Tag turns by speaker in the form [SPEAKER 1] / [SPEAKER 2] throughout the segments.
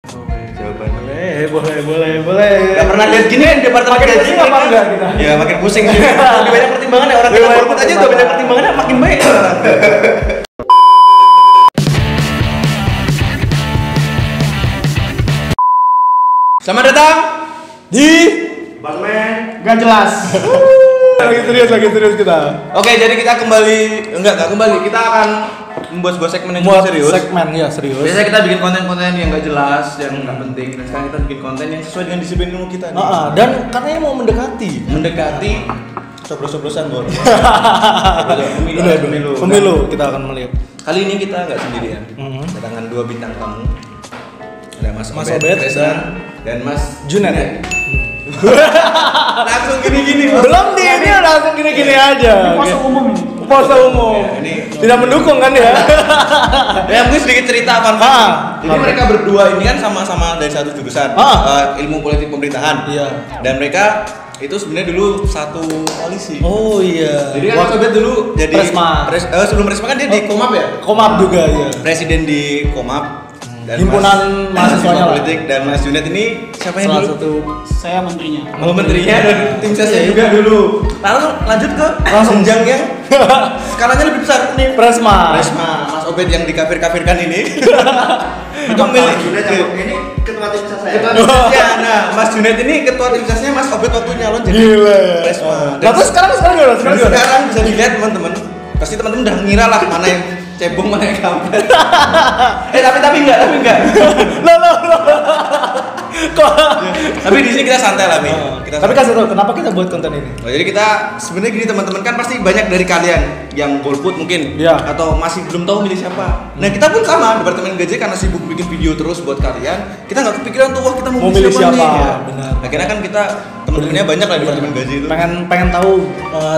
[SPEAKER 1] Jawabannya boleh.
[SPEAKER 2] Gak pernah lihat gini kan departemen gaji
[SPEAKER 1] apa enggak kita?
[SPEAKER 2] Ya makin pusing sih. Lebih banyak pertimbangannya orang kita golput aja udah banyak pertimbangannya makin baik. Selamat datang
[SPEAKER 1] Di
[SPEAKER 2] Departemen
[SPEAKER 1] Gak jelas. Lagi serius kita.
[SPEAKER 2] Oke, jadi kita nggak kembali. Kita akan membuat sebuah segmen yang
[SPEAKER 1] Buat
[SPEAKER 2] serius.
[SPEAKER 1] segmen ya serius.
[SPEAKER 2] Biasanya kita bikin konten-konten yang nggak jelas, yang nggak penting. Dan sekarang kita bikin konten yang sesuai dengan disiplin ilmu kita nih.
[SPEAKER 1] Dan karena ini mau mendekati
[SPEAKER 2] coblos-coblosan bor.
[SPEAKER 1] Pemilu kita akan melihat.
[SPEAKER 2] Kali ini kita nggak sendirian. Kedatangan dua bintang tamu. Ada Mas
[SPEAKER 1] Obed
[SPEAKER 2] dan Mas
[SPEAKER 1] Junet.
[SPEAKER 2] Langsung gini-gini.
[SPEAKER 1] Belum ini langsung gini-gini aja.
[SPEAKER 3] Pose umum ini.
[SPEAKER 1] Pose umum.
[SPEAKER 2] Ya, ini
[SPEAKER 1] tidak mendukung kan ya?
[SPEAKER 2] Ya mungkin sedikit cerita apa? Jadi mereka berdua ini kan sama-sama dari satu jurusan ilmu politik pemerintahan.
[SPEAKER 1] Iya.
[SPEAKER 2] Dan mereka itu sebenarnya dulu satu koalisi.
[SPEAKER 1] Oh iya.
[SPEAKER 2] Jadi kan Mas Obed dulu jadi
[SPEAKER 1] Presma.
[SPEAKER 2] sebelum Presma kan dia di Komap ya?
[SPEAKER 1] Komap juga ya.
[SPEAKER 2] Presiden di Komap. Dan
[SPEAKER 1] Himpunan mahasiswanya
[SPEAKER 2] politik dan Mas Junet ini siapa yang
[SPEAKER 1] salah
[SPEAKER 2] dulu?
[SPEAKER 1] satu
[SPEAKER 3] Saya menterinya.
[SPEAKER 2] Menterinya dan tim sesnya juga dulu. Lalu lanjut ke langsung jenjang yang skalanya lebih besar nih.
[SPEAKER 1] Presma.
[SPEAKER 2] Mas Obed yang dikafir-kafirkan ini. Itu milik
[SPEAKER 4] ini ketua tim saya.
[SPEAKER 2] ketua tim sesnya. Nah, Mas Junet ini ketua tim sesnya Mas Obed waktu nyalon jadi
[SPEAKER 1] Gila.
[SPEAKER 2] Presma.
[SPEAKER 1] Nah, terus sekarang gimana?
[SPEAKER 2] Sekarang bisa dilihat teman-teman. Pasti teman-teman udah ngira lah mana yang cebong mana yang kampret. tapi enggak.
[SPEAKER 1] Loh. Kok?
[SPEAKER 2] Tapi di sini kita santai lah nih.
[SPEAKER 1] Tapi kasih tau kenapa kita buat konten ini?
[SPEAKER 2] Oh, jadi kita sebenarnya gini teman-teman, kan pasti banyak dari kalian yang golput mungkin atau masih belum tahu milih siapa. Nah, kita pun sama Departemen Gaji karena sibuk bikin video terus buat kalian, kita nggak kepikiran tuh wah kita mau milih siapa nih. Ya.
[SPEAKER 1] Benar.
[SPEAKER 2] Akhirnya kan kita teman-temannya banyak lah di Departemen Gaji itu.
[SPEAKER 1] Pengen tahu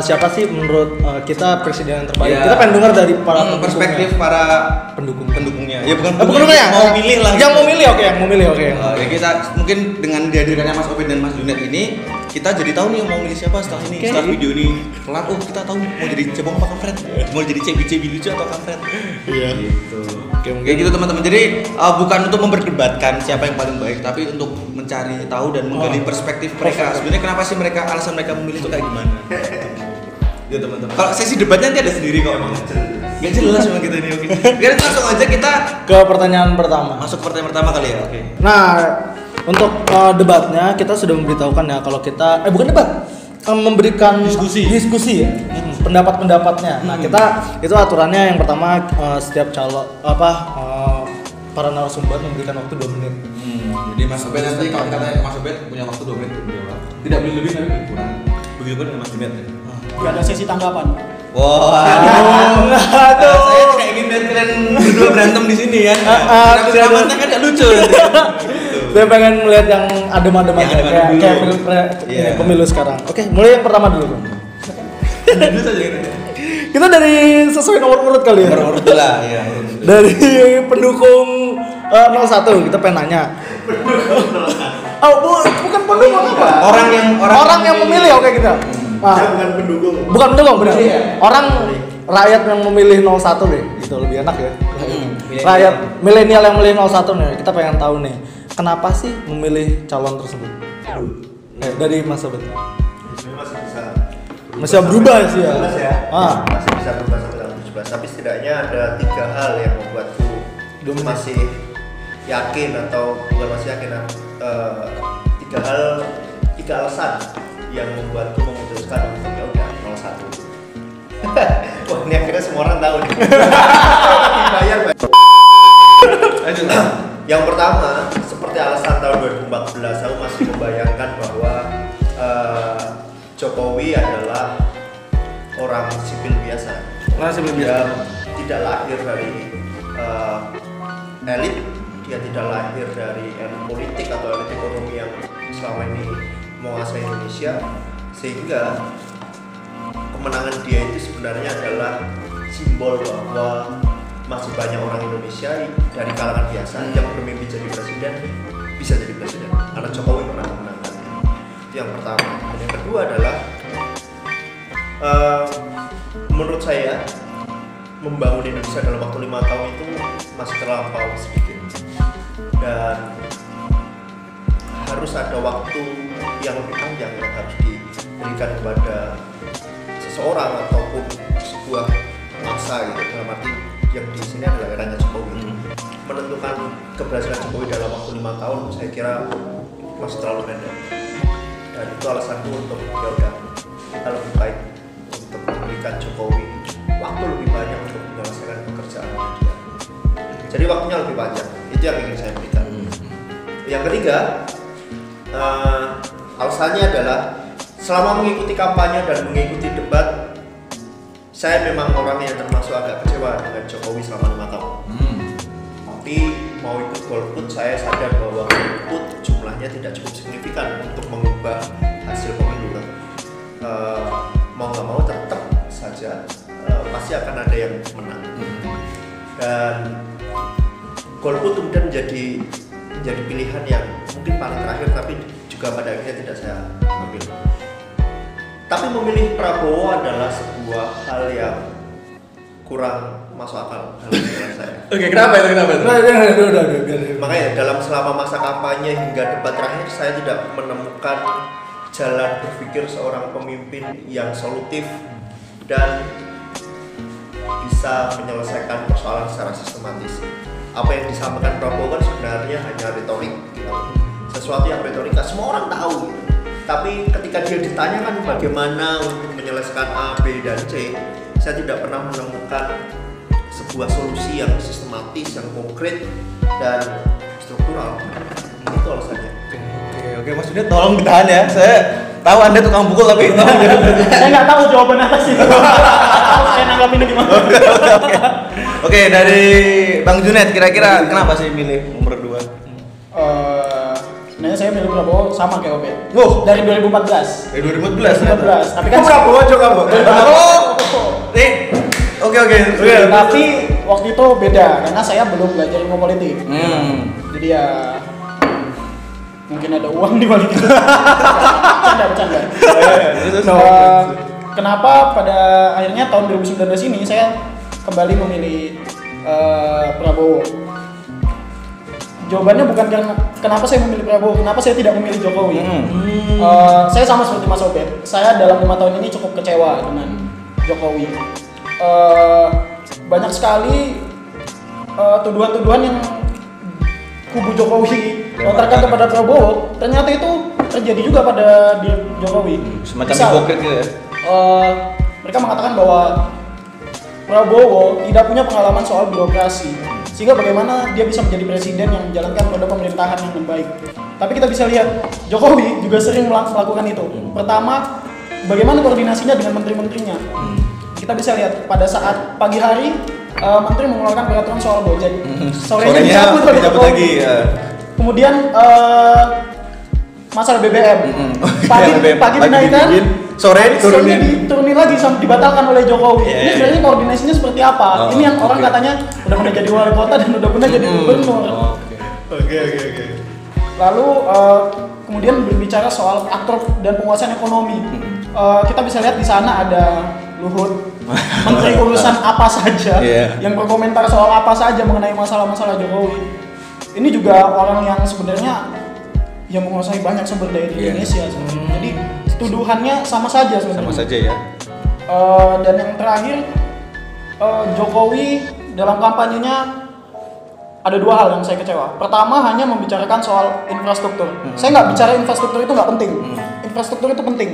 [SPEAKER 1] siapa sih menurut kita presiden yang terbaik.
[SPEAKER 2] Ya.
[SPEAKER 1] Kita pengen dengar dari para
[SPEAKER 2] perspektif para
[SPEAKER 1] pendukungnya.
[SPEAKER 2] Ya bukan
[SPEAKER 1] pendukungnya
[SPEAKER 2] mau milih lah.
[SPEAKER 1] Yang mau milih oke.
[SPEAKER 2] Ya kita mungkin dengan dihadirkannya Mas Obed dan Mas Junet ini kita jadi tahu nih mau milih siapa setelah ini. Setelah video ini kelar, kita tahu mau jadi cebong apa kampret, mau jadi cebi lucu atau kampret.
[SPEAKER 1] Iya.
[SPEAKER 2] Gitu.
[SPEAKER 1] Oke,
[SPEAKER 2] Kayak gitu teman-teman. Jadi bukan untuk memperdebatkan siapa yang paling baik, tapi untuk mencari tahu dan menggali perspektif mereka. Sebenarnya kenapa sih alasan mereka memilih itu kayak gimana? Ya teman-teman. Kalau sesi debatnya nanti ada sendiri kok. Gak jelas memang kita ini. Oke. Biar langsung aja kita
[SPEAKER 1] Ke pertanyaan pertama.
[SPEAKER 2] masuk ke pertanyaan pertama kali ya. Oke.
[SPEAKER 1] Nah, untuk debatnya kita sudah memberitahukan ya kalau kita bukan debat, memberikan diskusi ya. Pendapat-pendapatnya. Nah, kita itu aturannya yang pertama setiap para narasumber memberikan waktu 2 menit.
[SPEAKER 2] Jadi Mas Obed nanti kalau katanya Mas Obed punya waktu 2 menit untuk menjawab. Tidak boleh lebih tapi kurang. Begitu pun dengan Mas Junet.
[SPEAKER 3] Gak ada sesi tanggapan.
[SPEAKER 2] Wah. Saya tidak ingin lihat kalian berdua berantem di sini ya. Tapi kan gak lucu nanti.
[SPEAKER 1] Saya pengen melihat yang adem-adem aja kayak pemilu sekarang. Oke, mulai yang pertama dulu.
[SPEAKER 2] Dulu saja gitu.
[SPEAKER 1] Kita dari sesuai nomor urut kali ya.
[SPEAKER 2] Nomor urut lah ya.
[SPEAKER 1] Dari pendukung 01 kita pengen nanya. Bukan pendukung apa? Orang yang memilih oke kita.
[SPEAKER 4] Bukan pendukung.
[SPEAKER 1] Bukan pendukung, benar. Orang rakyat yang memilih 01 deh. Itu lebih enak ya. Rakyat milenial yang memilih 01 nih, kita pengen tahu nih. Kenapa sih memilih calon tersebut? Dari Mas Obed. Masih berubah sih ya.
[SPEAKER 4] Masih bisa berubah sampai tahun 17. Tapi setidaknya ada 3 hal yang membuatku masih yakin atau bukan masih yakin. 3 alasan yang membuatku memutuskan untuk ya udah 01. Wah, ini akhirnya semua orang tahu nih. Dibayar. Yang pertama, seperti alasan tahun 2014, aku masih membayangkan bahwa Jokowi adalah orang sipil biasa. Dia tidak lahir dari elit, dia tidak lahir dari elit politik atau elit ekonomi yang selama ini menguasai Indonesia, sehingga kemenangan dia itu sebenarnya adalah simbol bahwa masih banyak orang Indonesia dari kalangan biasa yang bermimpi jadi presiden bisa jadi presiden karena Jokowi pernah memenangkan. Itu yang pertama. Dan yang kedua adalah menurut saya membangun Indonesia dalam waktu 5 tahun itu masih terlampau sedikit, dan harus ada waktu yang lebih panjang yang harus diberikan kepada seseorang ataupun sebuah masa gitu. Dalam arti yang di sini adalah eranya Jokowi. Menentukan keberhasilan Jokowi dalam waktu 5 tahun saya kira masih terlalu pendek. Dan itu alasanku untuk ya udah kita lebih baik untuk memberikan Jokowi waktu lebih banyak untuk menyelesaikan pekerjaan dia. Jadi waktunya lebih panjang. Itu yang ingin saya berikan. Yang ketiga, alasannya adalah selama mengikuti kampanye dan mengikuti debat, saya memang orang yang termasuk agak kecewa dengan Jokowi selama 5 tahun. Tapi mau ikut golput, saya sadar bahwa golput jumlahnya tidak cukup signifikan untuk mengubah hasil pemilu. Mau nggak mau tetap saja pasti akan ada yang menang. Dan golput kemudian menjadi pilihan yang mungkin paling terakhir, tapi juga pada akhirnya tidak saya ambil. Tapi memilih Prabowo adalah sebuah hal yang kurang masuk akal dalam pikiran saya.
[SPEAKER 2] Oke, kenapa itu?
[SPEAKER 1] Udah.
[SPEAKER 4] Makanya dalam selama masa kampanye hingga debat terakhir saya tidak menemukan jalan berpikir seorang pemimpin yang solutif dan bisa menyelesaikan persoalan secara sistematis. Apa yang disampaikan Prabowo kan sebenarnya hanya retorik gitu. Sesuatu yang retorika semua orang tahu gitu. Tapi ketika dia ditanyakan bagaimana untuk menyelesaikan A, B, dan C, saya tidak pernah menemukan sebuah solusi yang sistematis, yang konkret, dan struktural. Itu alasannya.
[SPEAKER 2] Oke, Mas Junet tolong ditahan ya. Saya tahu Anda tukang pukul tapi tolong
[SPEAKER 3] Saya nggak tahu jawaban atas itu. Saya nanggapinnya gimana?
[SPEAKER 2] Oke, dari Bang Junet kira-kira kenapa sih milih nomor 2?
[SPEAKER 3] Sebenarnya saya milih Prabowo sama kayak Obet. Dari 2014.
[SPEAKER 2] Dari 2014 ternyata.
[SPEAKER 3] 2014. Tapi kan
[SPEAKER 4] Prabowo juga Bang.
[SPEAKER 2] Nih. Oke.
[SPEAKER 3] Tapi waktu itu beda karena saya belum belajar ilmu politik. Jadi ya mungkin ada uang di balik itu. Bercanda. Kenapa pada akhirnya tahun 2019 ini saya kembali memilih Prabowo? Jawabannya bukan karena kenapa saya memilih Prabowo, kenapa saya tidak memilih Jokowi. Saya sama seperti Mas Obet. Saya dalam 5 tahun ini cukup kecewa dengan Jokowi. Banyak sekali tuduhan-tuduhan yang kubu Jokowi lontarkan kepada Prabowo, ternyata itu terjadi juga pada Jokowi.
[SPEAKER 2] Semacam hipokrit gitu ya.
[SPEAKER 3] Mereka mengatakan bahwa Prabowo tidak punya pengalaman soal birokrasi, sehingga bagaimana dia bisa menjadi presiden yang menjalankan roda pemerintahan yang baik. Tapi kita bisa lihat Jokowi juga sering melakukan itu. Pertama, bagaimana koordinasinya dengan menteri-menterinya. Kita bisa lihat pada saat pagi hari menteri mengeluarkan peraturan soal Gojek, sorenya dicabut oleh Jokowi.
[SPEAKER 2] Lagi, ya.
[SPEAKER 3] Kemudian masalah BBM, pagi dinaikkan, sore diturunin lagi sampai dibatalkan oleh Jokowi. Ini sebenarnya koordinasinya seperti apa? Ini yang orang katanya udah pernah jadi wali kota dan udah pernah jadi gubernur.
[SPEAKER 2] Oke.
[SPEAKER 3] Lalu kemudian berbicara soal aktor dan penguasaan ekonomi. Kita bisa lihat di sana ada Luhut, menteri urusan apa saja, yang berkomentar soal apa saja mengenai masalah-masalah Jokowi. Ini juga orang yang sebenarnya yang menguasai banyak sumber daya di Indonesia sebenarnya. Jadi tuduhannya sama saja sebenarnya.
[SPEAKER 2] Sama saja ya.
[SPEAKER 3] Dan yang terakhir, Jokowi dalam kampanyenya ada 2 hal yang saya kecewa. Pertama, hanya membicarakan soal infrastruktur. Saya nggak bicara infrastruktur itu nggak penting. Infrastruktur itu penting.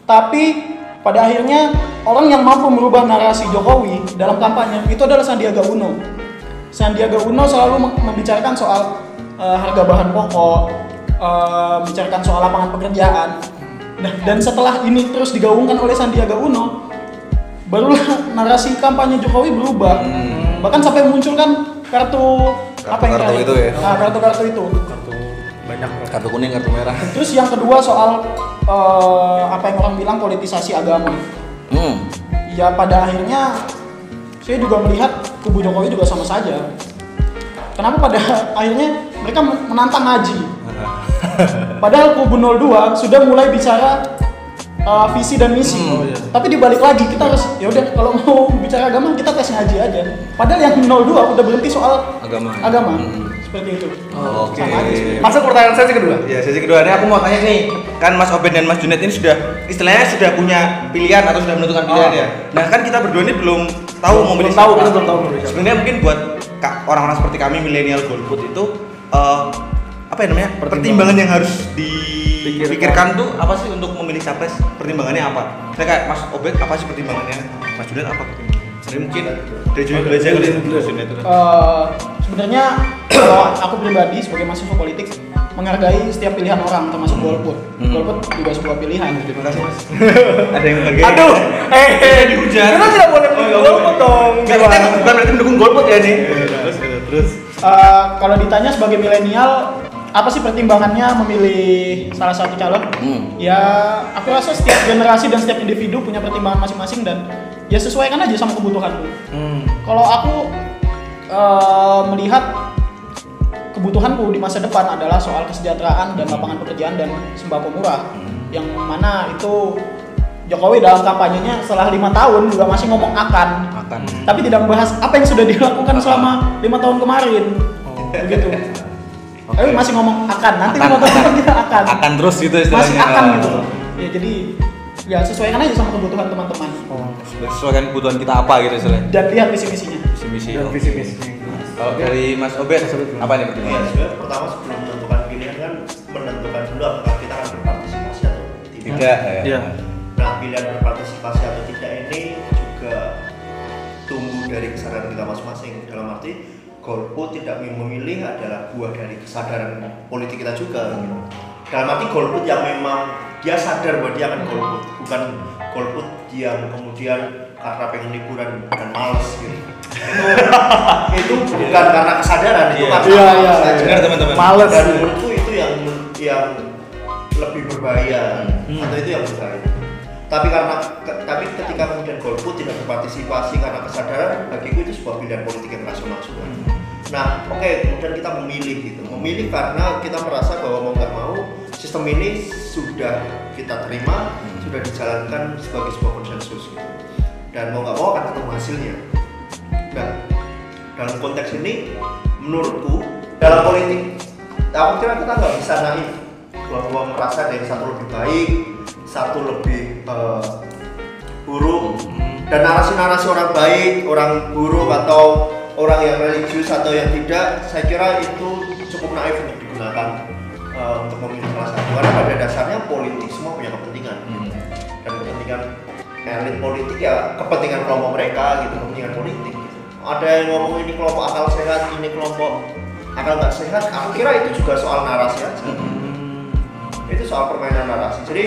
[SPEAKER 3] Tapi pada akhirnya orang yang mampu merubah narasi Jokowi dalam kampanye itu adalah Sandiaga Uno. Sandiaga Uno selalu membicarakan soal harga bahan pokok, membicarakan soal lapangan pekerjaan. Nah, dan setelah ini terus digaungkan oleh Sandiaga Uno, barulah narasi kampanye Jokowi berubah. Bahkan sampai memunculkan kartu
[SPEAKER 2] itu ya.
[SPEAKER 3] Nah, kartu itu.
[SPEAKER 1] Banyak.
[SPEAKER 2] Kartu kuning, kartu merah.
[SPEAKER 3] Terus yang kedua soal apa yang orang bilang politisasi agama. Ya pada akhirnya saya juga melihat kubu Jokowi juga sama saja. Kenapa pada akhirnya mereka menantang Haji? Padahal kubu 02 sudah mulai bicara visi dan misi. Tapi dibalik lagi kita harus ya udah kalau mau bicara agama kita tes Haji aja. Padahal yang 02 udah berhenti soal agama. Seperti itu.
[SPEAKER 2] Oke.
[SPEAKER 3] Sama aja sih.
[SPEAKER 1] Masuk pertanyaan sesi kedua.
[SPEAKER 2] Ya, sesi kedua ini aku mau tanya nih, kan Mas Obed dan Mas Junet ini sudah istilahnya sudah punya pilihan atau sudah menentukan pilihan ya. Nah, kan kita berdua ini belum tahu mau milih
[SPEAKER 1] Belum tahu,
[SPEAKER 2] siapa.
[SPEAKER 1] kita belum tahu mau milih siapa.
[SPEAKER 2] Sebenarnya mungkin buat orang-orang seperti kami milenial golput itu apa ya namanya? Pertimbangan yang harus dipikirkan tuh apa sih untuk memilih capres? Pertimbangannya apa? Nah, kayak Mas Obed apa sih pertimbangannya? Mas Junet apa? Jadi mungkin dari Junet belajar kali Mas Junet itu.
[SPEAKER 3] Sebenarnya kalau aku pribadi sebagai mahasiswa politik menghargai setiap pilihan orang termasuk golput. Golput juga sebuah pilihan.
[SPEAKER 2] Terima kasih Mas. Ada yang menghargai.
[SPEAKER 1] Aduh,
[SPEAKER 2] dihujat.
[SPEAKER 1] kita tidak boleh mendukung golput dong.
[SPEAKER 2] Enggak, kita bukan berarti mendukung golput ya nih. Terus.
[SPEAKER 3] Kalau ditanya sebagai milenial apa sih pertimbangannya memilih salah satu calon? Ya aku rasa setiap generasi dan setiap individu punya pertimbangan masing-masing dan ya sesuaikan aja sama kebutuhan lu. Kalau aku melihat kebutuhanku di masa depan adalah soal kesejahteraan dan lapangan pekerjaan dan sembako murah, yang mana itu Jokowi dalam kampanyenya setelah 5 tahun juga masih ngomong akan, tapi tidak membahas apa yang sudah dilakukan selama 5 tahun kemarin, begitu. Tapi masih ngomong akan, nanti 5 tahun depan kita akan
[SPEAKER 2] terus gitu istilahnya.
[SPEAKER 3] masih akan gitu. Ya jadi ya sesuaikan aja sama kebutuhan teman-teman.
[SPEAKER 2] Sesuaikan kebutuhan kita apa gitu istilahnya.
[SPEAKER 3] Dan lihat visi-misinya.
[SPEAKER 2] Visi-misi.
[SPEAKER 1] Dan visi-misinya.
[SPEAKER 2] Kalau dari Mas Obed apa nih
[SPEAKER 4] Iya,
[SPEAKER 2] pertimbangannya?
[SPEAKER 4] sebenarnya pertama sebelum menentukan pilihan kan menentukan dulu apakah kita akan berpartisipasi atau tidak.
[SPEAKER 2] Tidak ya.
[SPEAKER 1] Iya.
[SPEAKER 4] Nah, pilihan berpartisipasi atau tidak ini juga tumbuh dari kesadaran kita masing-masing. Dalam arti golput tidak memilih adalah buah dari kesadaran politik kita juga. Gitu. Dalam arti golput yang memang dia sadar bahwa dia akan golput, bukan golput yang kemudian karena pengen liburan dan males gitu. Itu bukan karena kesadaran, itu karena males aja.
[SPEAKER 2] Benar teman-teman.
[SPEAKER 1] Males.
[SPEAKER 4] Dan menurutku itu yang lebih berbahaya atau itu yang berbahaya. Tapi ketika kemudian golput tidak berpartisipasi karena kesadaran, bagiku itu sebuah pilihan politik yang rasional sudah. Nah, oke, kemudian kita memilih gitu. Memilih karena kita merasa bahwa mau nggak mau sistem ini sudah kita terima, sudah dijalankan sebagai sebuah konsensus gitu. Dan mau nggak mau akan ketemu hasilnya. Nah, dalam konteks ini, menurutku dalam politik, aku kira kita nggak bisa naif bahwa merasa dari satu lebih baik, satu lebih buruk, dan narasi-narasi orang baik, orang buruk atau orang yang religius atau yang tidak, saya kira itu cukup naif untuk digunakan untuk memilih salah satu. Karena pada dasarnya politik semua punya kepentingan, dan kepentingan elit politik ya kepentingan kelompok mereka gitu, kepentingan politik. Gitu. Ada yang ngomong ini kelompok akal sehat, ini kelompok akal nggak sehat. Aku kira itu juga soal narasi aja. Itu soal permainan narasi. Jadi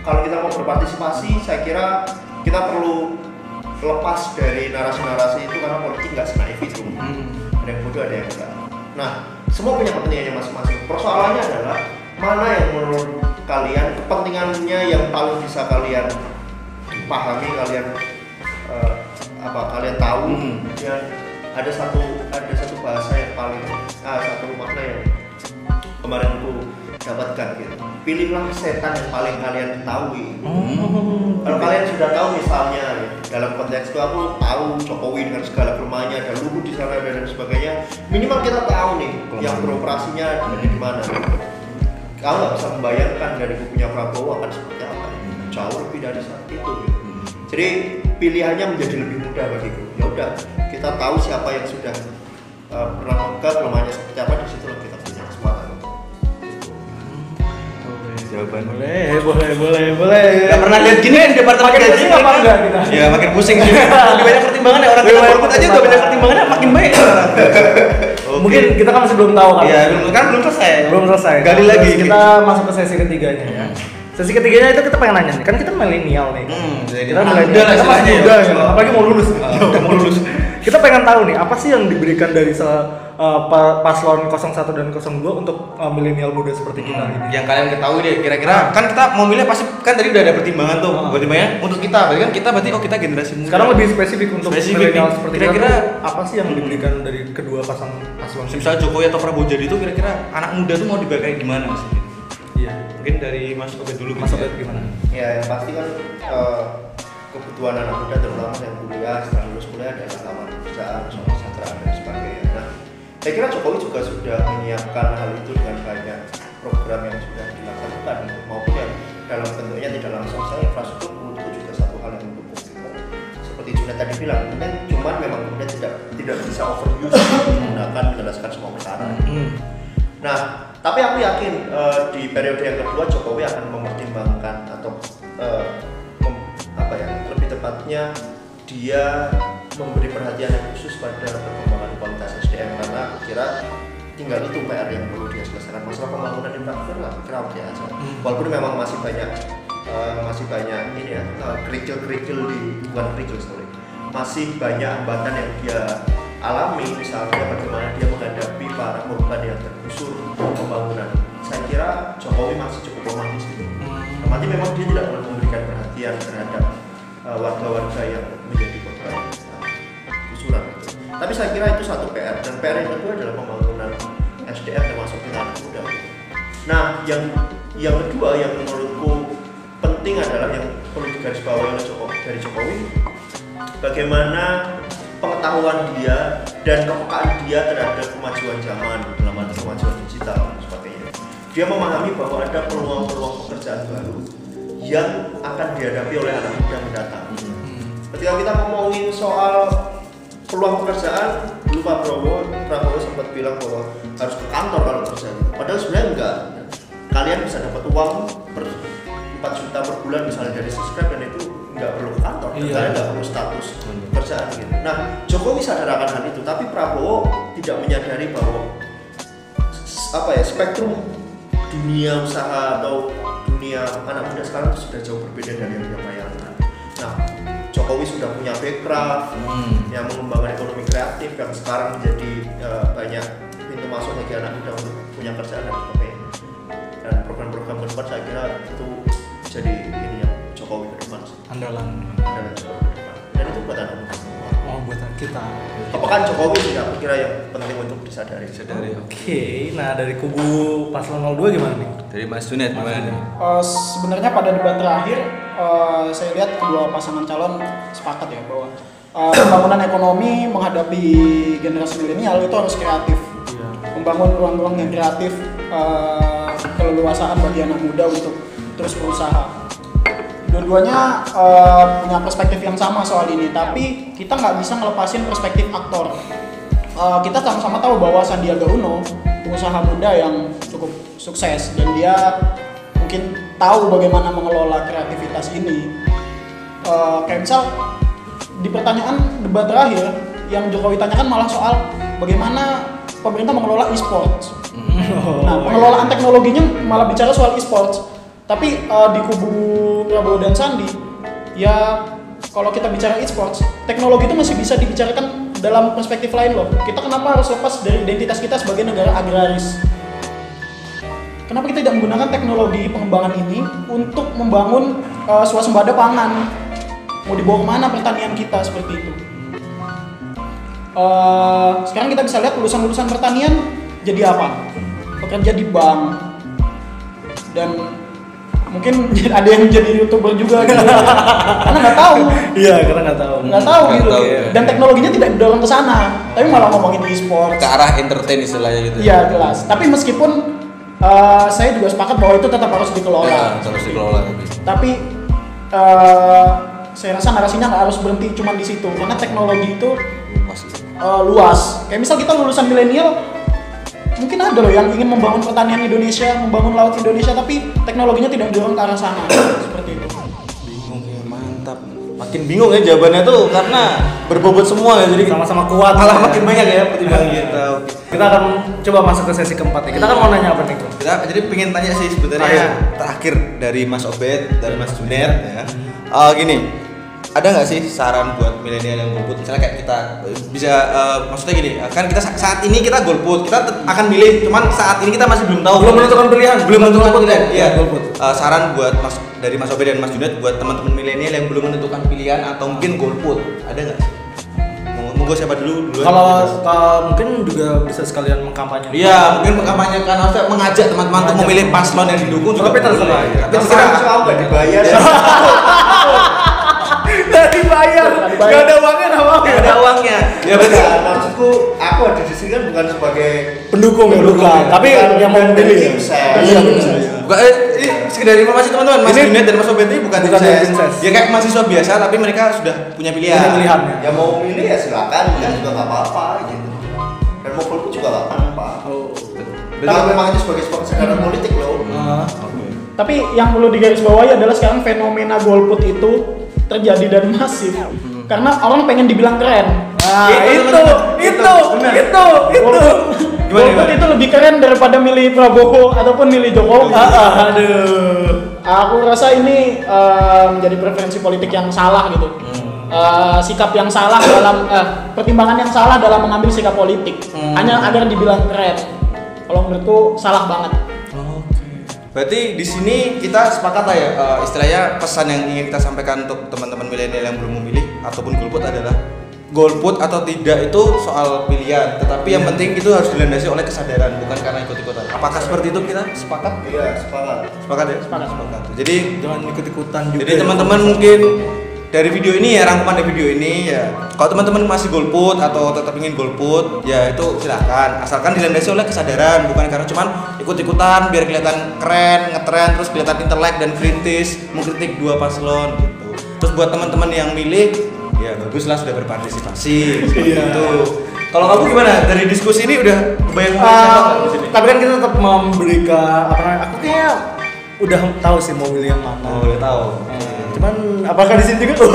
[SPEAKER 4] kalau kita mau berpartisipasi, saya kira kita perlu lepas dari narasi-narasi itu karena politik nggak senaif itu. Ada yang bodoh, ada yang enggak. Nah, semua punya kepentingannya masing-masing. Persoalannya adalah mana yang menurut kalian kepentingannya yang paling bisa kalian pahami, kalian kalian tahu. Dan ada satu bahasa yang paling satu makna yang kemarin aku dapatkan gitu. Pilihlah setan yang paling kalian ketahui. Kalau kalian sudah tahu misalnya ya, dalam konteks itu aku tahu Jokowi dengan segala kelemahannya, ada Luhut di sana dan sebagainya. Minimal kita tahu nih yang beroperasinya ada di mana. Kalau nggak bisa membayangkan dari kubunya Prabowo akan seperti apa, jauh lebih dari saat itu. Gitu. Jadi pilihannya menjadi lebih mudah bagiku. Ya udah, kita tahu siapa yang sudah pernah megah, kelemahannya seperti apa, di situ kita punya kesempatan.
[SPEAKER 2] Jawaban.
[SPEAKER 1] Boleh.
[SPEAKER 2] Gak pernah lihat gini kan departemen
[SPEAKER 1] Makin
[SPEAKER 2] gaji
[SPEAKER 1] pusing apa enggak kita?
[SPEAKER 2] Ya makin pusing sih. Lebih banyak pertimbangannya orang kita golput aja udah banyak pertimbangannya makin baik.
[SPEAKER 1] Mungkin kita kan masih belum tahu kan?
[SPEAKER 2] Iya, belum selesai.
[SPEAKER 1] Belum selesai.
[SPEAKER 2] Gali
[SPEAKER 1] Terus
[SPEAKER 2] lagi.
[SPEAKER 1] kita masuk ke sesi ketiganya ya. Sesi ketiganya itu kita pengen nanya nih, kan kita milenial nih. Kita milenial, kita masih muda ya. Apalagi mau lulus.
[SPEAKER 2] Mau lulus.
[SPEAKER 1] Kita pengen tahu nih, apa sih yang diberikan dari paslon 01 dan 02 untuk milenial muda seperti kita ini?
[SPEAKER 2] Yang kalian ketahui deh, kira-kira kan kita mau milih pasti kan tadi udah ada pertimbangan tuh. Pertimbangannya untuk kita, berarti kan kita kita generasi muda.
[SPEAKER 1] Sekarang lebih spesifik untuk milenial
[SPEAKER 2] nih.
[SPEAKER 1] seperti
[SPEAKER 2] Kira-kira
[SPEAKER 1] kita, apa sih yang diberikan dari kedua paslon?
[SPEAKER 2] Misalnya Jokowi atau Prabowo jadi itu kira-kira anak muda tuh mau dibagai gimana sih?
[SPEAKER 1] Iya.
[SPEAKER 2] Mungkin dari Mas Obed dulu.
[SPEAKER 1] Mas Obed gimana?
[SPEAKER 4] Ya, yang pasti kan kebutuhan anak muda terutama yang kuliah, setelah lulus kuliah adalah lapangan pekerjaan, soal kesejahteraan dan sebagainya. Nah, Saya kira Jokowi juga sudah menyiapkan hal itu dengan banyak program yang sudah dilakukan maupun yang dalam bentuknya tidak langsung. Saya infrastruktur menurutku juga satu hal yang mendukung. Seperti Junet tadi bilang, mungkin cuman memang kemudian tidak bisa overuse menggunakan menjelaskan semua perkara. Nah, tapi aku yakin di periode yang kedua Jokowi akan mempertimbangkan atau lebih tepatnya dia memberi perhatian yang khusus pada perkembangan kualitas SDM, karena aku kira tinggal itu PR yang perlu dia selesaikan. Masalah pembangunan infrastruktur lah, kira oke aja. Walaupun memang masih banyak ini ya kerikil-kerikil masih banyak hambatan yang dia alami, misalnya bagaimana dia menghadapi para korban yang tergusur pembangunan. Saya kira Jokowi masih cukup romantis gitu. Nanti memang dia tidak pernah memberikan perhatian terhadap warga-warga yang menjadi korban gusuran itu. Tapi saya kira itu satu PR, dan PR yang kedua adalah pembangunan SDM termasuk di anak muda. Nah, yang kedua yang menurutku penting adalah yang perlu digarisbawahi oleh Jokowi, bagaimana pengetahuan dia dan kepekaan dia terhadap kemajuan zaman dalam arti kemajuan digital dan sebagainya. Dia memahami bahwa ada peluang-peluang pekerjaan baru yang akan dihadapi oleh anak muda mendatang. Ketika kita ngomongin soal peluang pekerjaan, dulu Pak Prabowo sempat bilang bahwa harus ke kantor kalau kerja. Padahal sebenarnya enggak. Kalian bisa dapat uang per 4 juta per bulan misalnya dari subscribe, dan itu nggak perlu ke kantor, kalian nggak perlu status pekerjaan gitu. Nah, Jokowi sadarkan hal itu, tapi Prabowo tidak menyadari bahwa spektrum dunia usaha atau dunia anak muda sekarang itu sudah jauh berbeda dari yang dia bayangkan. Nah, Jokowi sudah punya background yang mengembangkan ekonomi kreatif yang sekarang menjadi banyak pintu masuk bagi anak muda untuk punya kerjaan dan sebagainya. Dan program-program ke depan saya kira itu jadi ini ya Jokowi ke depan sih.
[SPEAKER 1] Andalan
[SPEAKER 4] Jokowi ke depan. Dan itu buat anak muda semua.
[SPEAKER 1] Oh, buatan kita.
[SPEAKER 4] Apakah Jokowi sih aku kira yang penting untuk disadari.
[SPEAKER 1] Oke, nah dari kubu paslon 02 gimana nih?
[SPEAKER 2] Dari Mas Junet gimana nih?
[SPEAKER 3] Sebenarnya pada debat terakhir saya lihat kedua pasangan calon sepakat ya bahwa pembangunan ekonomi menghadapi generasi milenial itu harus kreatif. Membangun ruang-ruang yang kreatif, keleluasaan bagi anak muda untuk terus berusaha. Dua-duanya punya perspektif yang sama soal ini, tapi kita nggak bisa ngelepasin perspektif aktor. Kita sama-sama tahu bahwa Sandiaga Uno pengusaha muda yang cukup sukses, dan dia mungkin tahu bagaimana mengelola kreativitas ini. Kayak misal di pertanyaan debat terakhir yang Jokowi tanyakan malah soal bagaimana pemerintah mengelola e-sports. Nah, pengelolaan teknologinya malah bicara soal e-sports. Tapi di kubu Prabowo dan Sandi, ya kalau kita bicara e-sports, teknologi itu masih bisa dibicarakan dalam perspektif lain loh. Kita kenapa harus lepas dari identitas kita sebagai negara agraris? Kenapa kita tidak menggunakan teknologi pengembangan ini untuk membangun swasembada pangan? Mau dibawa kemana pertanian kita seperti itu? Sekarang kita bisa lihat lulusan-lulusan pertanian jadi apa? Bekerja di bank, dan mungkin ada yang jadi YouTuber juga gitu. Karena nggak tahu. Iya, karena nggak tahu gitu.
[SPEAKER 2] Ya.
[SPEAKER 3] Dan teknologinya tidak didorong ke sana, tapi malah ngomongin e-sport.
[SPEAKER 2] Ke arah entertain istilahnya gitu.
[SPEAKER 3] Iya, jelas. Tapi meskipun saya juga sepakat bahwa itu tetap harus dikelola.
[SPEAKER 2] Ya, harus dikelola
[SPEAKER 3] tapi saya rasa narasinya nggak harus berhenti cuma di situ, karena teknologi itu luas. Kayak misal kita lulusan milenial, mungkin ada loh yang ingin membangun pertanian Indonesia, membangun laut Indonesia, tapi teknologinya tidak didorong ke arah sana. Seperti itu.
[SPEAKER 2] Bingung ya, mantap. Makin bingung ya jawabannya tuh karena berbobot semua ya, jadi
[SPEAKER 1] Sama-sama kuat.
[SPEAKER 2] malah makin banyak ya pertimbangan kita.
[SPEAKER 1] Kita akan coba masuk ke sesi keempat nih. Kita kan mau nanya apa nih?
[SPEAKER 2] Kita jadi pengen tanya sih sebenarnya terakhir dari Mas Obed dan Mas Junet ya. Gini, ada nggak sih saran buat milenial yang golput? Misalnya kayak kita bisa maksudnya gini, kan kita saat ini kita golput, kita akan milih, cuman saat ini kita masih belum tahu, belum menentukan pilihan. Iya, golput. Saran buat dari Mas Obed dan Mas Junet buat teman-teman milenial yang belum menentukan pilihan atau mungkin golput, ada nggak sih? Monggo siapa dulu?
[SPEAKER 1] Kalau mungkin juga bisa sekalian mengkampanyekan.
[SPEAKER 2] Iya, mungkin mengkampanyekan, maksudnya mengajak teman-teman untuk memilih paslon yang didukung juga.
[SPEAKER 1] Tapi terserah.
[SPEAKER 4] Tapi sekarang nggak dibayar.
[SPEAKER 1] Dari bayar. Gak ada uangnya, nggak mau.
[SPEAKER 2] Nggak ada uangnya. Ya betul.
[SPEAKER 4] Nah, maksudku aku ada di sini kan bukan sebagai
[SPEAKER 1] Pendukung ya, bukan. Tapi yang mau memilih.
[SPEAKER 4] tim ses.
[SPEAKER 1] Iya, tim ses.
[SPEAKER 2] Bukan, ini sekedar informasi teman-teman, Mas
[SPEAKER 1] Ini-
[SPEAKER 2] Junet dan Mas Obet ini bukan tim
[SPEAKER 1] Bukan
[SPEAKER 2] ses.
[SPEAKER 1] tim ses.
[SPEAKER 2] Ya kayak mahasiswa biasa tapi mereka sudah punya pilihan.
[SPEAKER 1] Punya pilihannya.
[SPEAKER 4] Ya mau milih ya silakan, kan juga nggak apa-apa gitu. Dan mau golput juga nggak apa-apa. Kalau memang itu sebagai sebuah kesadaran politik loh.
[SPEAKER 3] Tapi yang perlu digarisbawahi adalah sekarang fenomena golput itu terjadi dan masif. Karena orang pengen dibilang keren.
[SPEAKER 1] Nah,
[SPEAKER 2] Itu,
[SPEAKER 1] itu.
[SPEAKER 2] benar.
[SPEAKER 3] Golput itu lebih keren daripada milih Prabowo ataupun milih Jokowi.
[SPEAKER 1] Aduh.
[SPEAKER 3] Aku rasa ini menjadi preferensi politik yang salah gitu. Sikap yang salah dalam pertimbangan yang salah dalam mengambil sikap politik hanya agar dibilang keren. Kalau menurutku salah banget.
[SPEAKER 2] Berarti di sini kita sepakat lah ya, istilahnya pesan yang ingin kita sampaikan untuk teman-teman milenial yang belum memilih ataupun golput adalah golput atau tidak itu soal pilihan, tetapi yang penting itu harus dilandasi oleh kesadaran, bukan karena ikut-ikutan. Apakah seperti itu kita sepakat?
[SPEAKER 4] Iya, sepakat.
[SPEAKER 2] Sepakat ya?
[SPEAKER 3] Sepakat.
[SPEAKER 2] Jadi
[SPEAKER 1] Jangan ikut-ikutan juga.
[SPEAKER 2] Jadi teman-teman mungkin dari video ini ya, rangkuman dari video ini ya, kalau teman-teman masih golput atau tetap ingin golput ya itu silahkan, asalkan dilandasi oleh kesadaran, bukan karena cuman ikut-ikutan biar kelihatan keren, ngetren, terus kelihatan intelek dan kritis mengkritik dua paslon gitu. Terus buat teman-teman yang milih ya baguslah sudah berpartisipasi gitu. Kalau kamu gimana? Dari diskusi ini udah kebayang di sini?
[SPEAKER 1] Tapi kan kita tetap memberikan apa namanya? Aku kayaknya udah tahu sih mau milih yang mana.
[SPEAKER 2] Oh, udah tahu.
[SPEAKER 1] Cuman apakah di sini juga?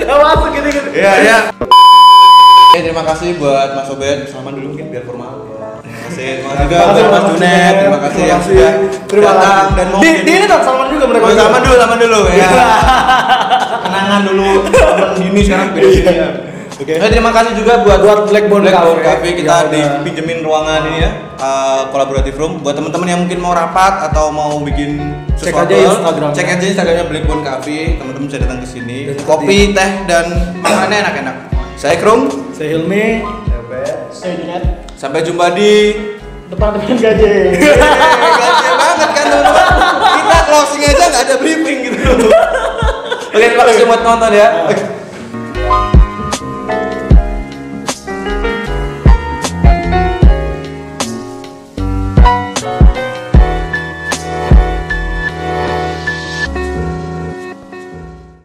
[SPEAKER 1] Gak masuk gitu.
[SPEAKER 2] Iya, ya. Terima kasih buat Mas Obet. Salaman dulu mungkin biar formal. Terima kasih juga buat Mas Junet. Terima kasih yang sudah datang dan mau
[SPEAKER 1] Di ini dong salaman juga mereka.
[SPEAKER 2] Oh, salaman dulu ya. Kenangan dulu. Teman Dini sekarang beda dunia.
[SPEAKER 1] Oke.
[SPEAKER 2] Terima kasih juga buat
[SPEAKER 1] Blackbone
[SPEAKER 2] Cafe kita
[SPEAKER 1] Ya,
[SPEAKER 2] dipinjemin ruangan ini ya, collaborative room. Buat teman-teman yang mungkin mau rapat atau mau bikin
[SPEAKER 1] Cek
[SPEAKER 2] sesuatu,
[SPEAKER 1] aja Instagramnya.
[SPEAKER 2] cek aja Instagramnya Blackbone Cafe. Teman-teman bisa datang ke sini.
[SPEAKER 1] Dan
[SPEAKER 2] Kopi, teh dan makanannya enak-enak. Saya Krum.
[SPEAKER 1] Saya Hilmi.
[SPEAKER 3] Saya Junet.
[SPEAKER 2] Sampai jumpa di
[SPEAKER 3] Departemen gaji.
[SPEAKER 2] gaji banget kan teman-teman. Kita closing aja nggak ada briefing gitu. Oke, terima kasih buat nonton ya.